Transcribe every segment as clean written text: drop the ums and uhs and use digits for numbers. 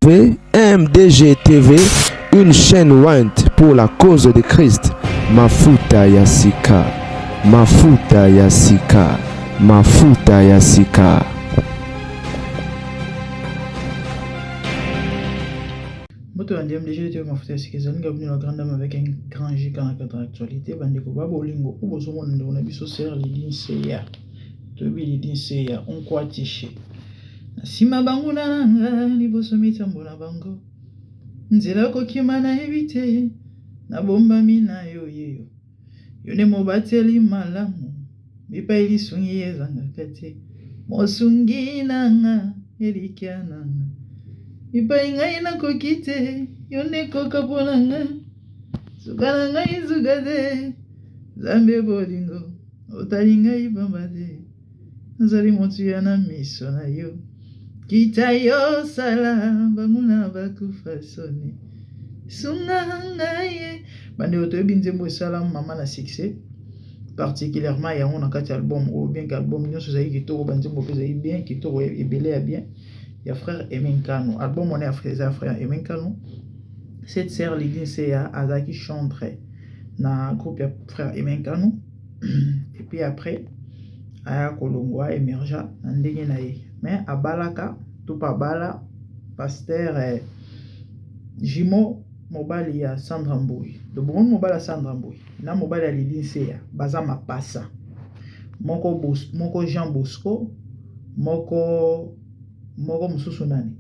TV, MDG TV, une chaîne Wint pour la cause de Christ. Mafuta ya sika, mafuta ya sika, mafuta ya sika. Moto andiam déjà été mafuta ya sika. Zani gabuni la grande dame avec un grand J quand la actualité. Bandeko babo lingo ubo zomo ndo na biso ser lidin seya. Tobi lidin seya on kwa tiché. Nasima bangu na nanga liboso mitambo na bango. Nzela kokima na evite na bomba mina yo yeyo. Yone mobateli malamu mipa ilisungi ezanga kate mosungi nanga elikia nanga mipa ingai na kokite yone kokapona nga sukana ngai zugade zambe bolingo otali ngai bambade nazali motu ya na miso na yo kita yo sala banguna bakufa soni sunga ngai bande otoyebi nzembo esala mama na succès particulièrement yango na kati album ou bien qu'album nyonso ezali kitoko banzembo mpe ezali bien kitoko ebele ya bien ya frère Emenkano album on est frère Emenkano cette sœur Lydie Seya azaki chantre na groupe ya frère Emenkano et puis après aya kolongwa emerja na ndenge na ye mais abalaka to pa bala pasteur Jimo mobali ya Sandra Mboui. Le bon mobile ya Sandra Mboui. Na mobile ya Lydie Seya. Baza mapasa. Moko Jean Bosco. Moko mususu nani.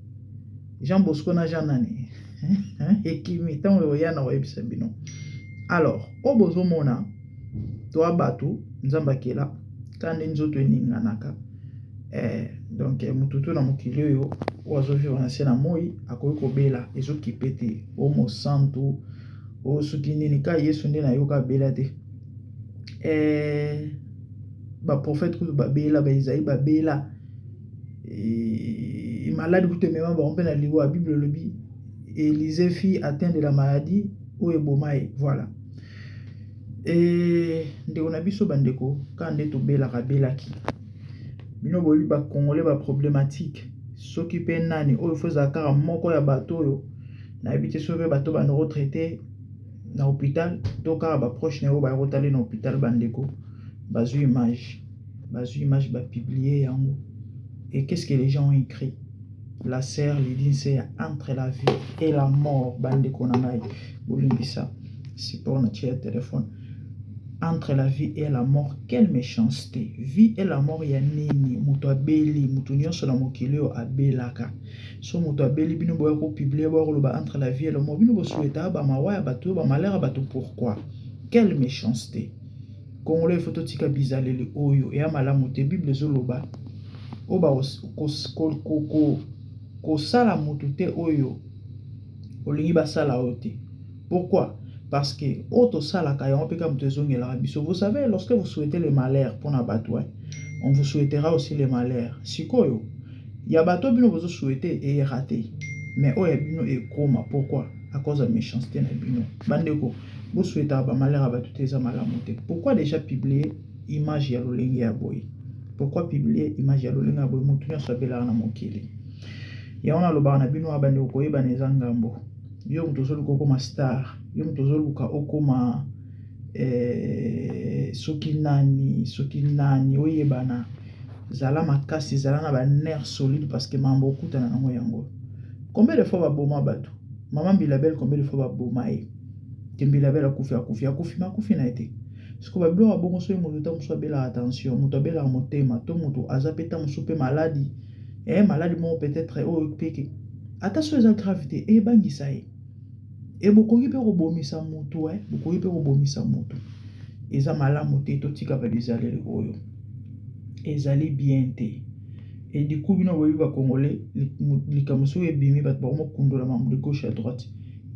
Jean Bosco na Jean nani. Ekimi. Tango ya na webisa bino. Alors, obozo mona. Toa batu. Nzamba kela. Kande nzoto eninganaka. Donc mututu na mokili oyo ozo vivre na sena moi akoki kobela ezoki pete o mo santo o suki nini ka yesu nde na yoka bela te ba prophète ko ba bela ba Isaïe ba bela malade ko te mema ba on pe na liwa la Bible lobi Élisée fille atteinte de la maladie o ebomae voilà ndeko na biso bandeko ka nde to bela ka bela ki bino boli ba congolais ba problématique soki pe nani oyo foza kaka moko ya bato oyo na habité sauver bato ba no retraité na hôpital to kaka ba proche na yo ba rotali na hôpital bandeko bazu image ba publier yango et qu'est-ce que les gens ont écrit la sœur Lydie c'est entre la vie et la mort bandeko na ngai bolimbisa si pour na tia téléphone entre la vie et la mort, quelle méchanceté. Vie et la mort ya nini muto abeli muto nyonso na mokili o abelaka so muto abeli bino boya ko publier ba loba entre la vie et la mort bino bo souhaita ba mawa bato ba malheur bato pourquoi quelle méchanceté congolais photo tika bizaleli oyo ya malamu te bible zo loba o ba ko sala muto te oyo olingi ba sala ote pourquoi parce que auto salaka ya opeka mtezongi la biso vous savez lorsque vous souhaitez le malheur pour na bato on vous souhaitera aussi le malheur sikoyo ya bato bino vous souhaitez et raté mais o ya bino e koma pourquoi à cause de méchanceté na bino bandeko vous souhaitez ba malheur à bato teza malamu te pourquoi déjà publier image ya lolengi ya boy pourquoi publier image ya lolengi ya boy mutu nyoso abela na mokili ya ona loba na bino abandeko koyeba neza ngambo yo mutu zolu koma star yo mutu zolu ka okoma soki nani oyebana zala makasi zala na ba nerf solide parce que mambo kutana nango yango combien de fois ba boma bato maman Bilabel combien de fois ba boma Bilabel akufi na été parce que ba blo ba bongo so mutu ta muso bela attention mutu bela motema to mutu azapeta muso pe maladie maladie mo peut-être peke attention les gravité bangisa et bokoki pe kobomisa mutu bokoki pe kobomisa mutu eza malamu te to tika ba dizaleli oyo ezali bien te et du coup bino boyi ba congolais likamuso ebimi ba mo kundola mambo de gauche à droite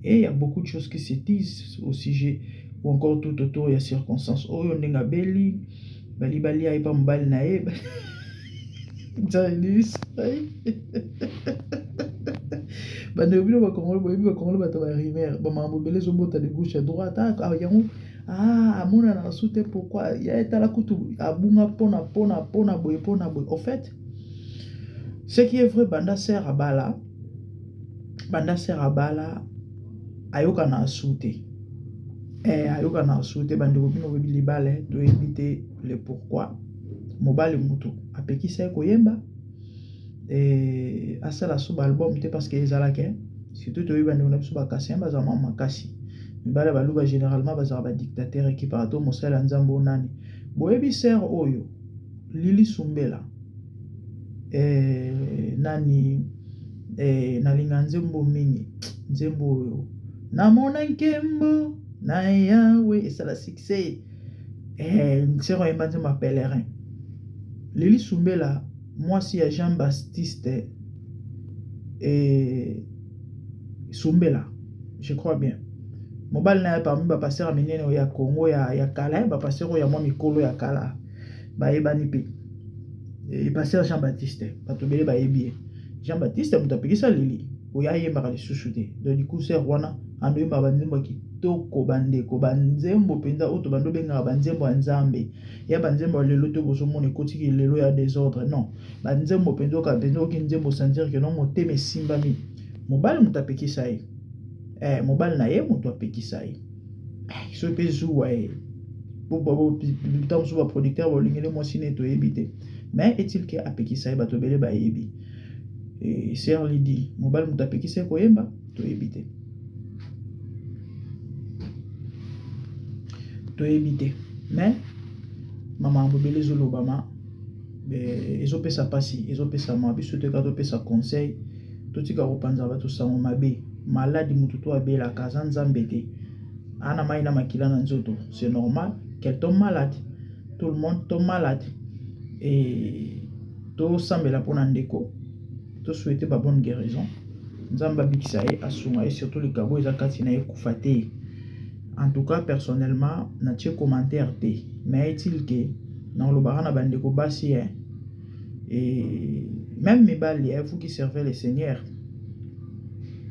et il y a beaucoup de choses qui se disent au sujet ou encore tout autour il y a circonstances oyo ndenga beli bali ai pa mbali na e Jalis bande bino ba congolais ba to ba rimer ba mambo belé zo bota de gauche à droite yango amona na soute pourquoi ya etala kutu abunga pona boy au fait ce qui est vrai banda sert à bala banda sera bala ayoka na asute ayoka na asute bande ko bino bebili bale to éviter le pourquoi mobali mutu apekisa koyemba asala so album te parce que ezalaka surtout to bande na biso bakasi baza makasi mibale baluba généralement baza ba dictateur qui parato mosala nzambo nani boyebi ser oyo Lili Sumbela nani nalinga nzembo mingi nzembo oyo namona nkembo na yawe esala succès sero yemba nzembo pèlerin Lili Sumbela mwasi ya Jean Baptiste Sumbela je crois bien mobile na parmi ba passer minene ya Congo ya kala ba passer ya mwa mikolo ya kala ba ebani pe passer Jean Baptiste batobele ba ebie Jean Baptiste mutapikisa Lili oya yemba lisusu te donc du coup c'est wana ando yemba banzembo kitoko bandeko banzembo penda oto bando benga banzembo ya nzambe ya banzembo lelo to boso mona kotiki lelo ya désordre non banzembo pendo ka pendo ki nzembo sentir que non moteme simbami mobile mutapikisa ye mobile na ye moto apekisa ye so pe zuwa bo tam so ba producteur bo lingele mo sine to ebité mais est-il que apekisa ye bato bele ba yebi ser lidi mobile moto apekisa ko yemba to ebité mais mama mbobele zo lobama ezopesa pasi ezopesa mabiso te ka topesa conseil totika kopanza bato sango mabe maladi mutu to abela kaza nzambe te ana mai na makila na nzoto c'est normal qu'elle tombe malade tout le monde tombe malade et to sambela pona ndeko to souhaiter ba bonne guérison nzamba bikisa e asuma et surtout le kabo ezakati na ekufa te. En tout cas personnellement na tie commentaire te mais est-il que na lobara na bandeko basi et même mibali il faut qui servait le Seigneur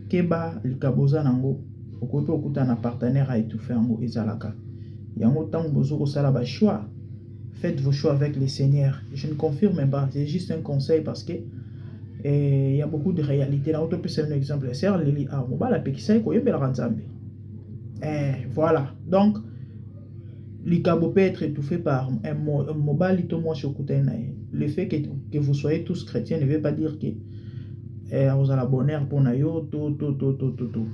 keba likaboza nango okope okuta na partenaire a étouffer yango ezalaka yango tango bozo ko sala ba choix faites vos choix avec le Seigneur. Je ne confirme pas, c'est juste un conseil parce que il y a beaucoup de réalité là. On peut un exemple c'est Lili a mobile pekisa ko yembela nzambe voilà donc l'ikabo peut être étouffé par un mobile to moi shokutena. Le fait que vous soyez tous chrétiens ne veut pas dire que vous allez bonheur pour na yo to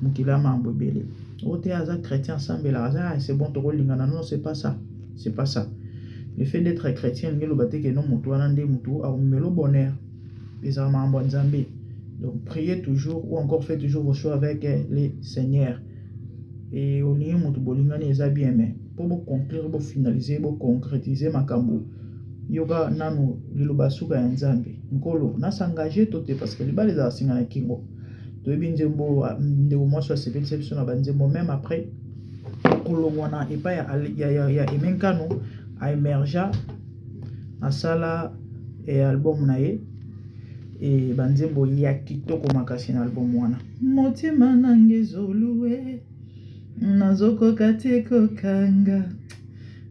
mukila mambo bele ote aza chrétien ensemble là c'est bon to lingana non c'est pas ça le fait d'être chrétien ngelo bate que non mutu wana nde mutu a melo bonheur les mambo nzambe. Donc priez toujours ou encore faites toujours vos choix avec les seigneurs et au lieu mutu bolingani eza bien mais pour conclure pour finaliser pour concrétiser makambo yoga nanu liloba suka ya nzambe nkolo na s'engager tote parce que libale za singa na kingo to ebinzembo ndeko mwa so sepelisa biso na banzembo même après kolongwana epa ya emenkano a emerja asala album na ye et banzembo ya kitoko makasi na album wana motima nange zoluwe nazoko kateko kanga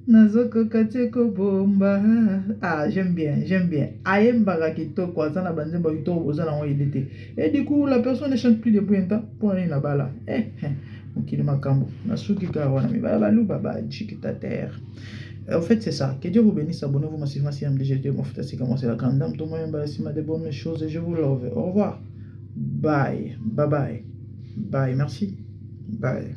nazoko kateko bomba j'aime bien ayembaka kitoko azana banzembo kitoko ozana ngo edete et du coup la personne ne chante plus depuis un temps pour aller na bala mokili makambo nasuki ka wana mibala baluba ba chikita terre. En fait, c'est ça. Que Dieu vous bénisse. Abonnez-vous massivement si vous avez mon frère, c'est comment c'est la grande dame. Tout le monde est de bonnes choses et je vous love. Au revoir. Bye. Bye. Merci. Bye.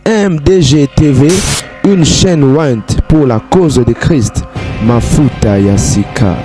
MDG TV, une chaîne Wint pour la cause de Christ. Mafuta ya Sika.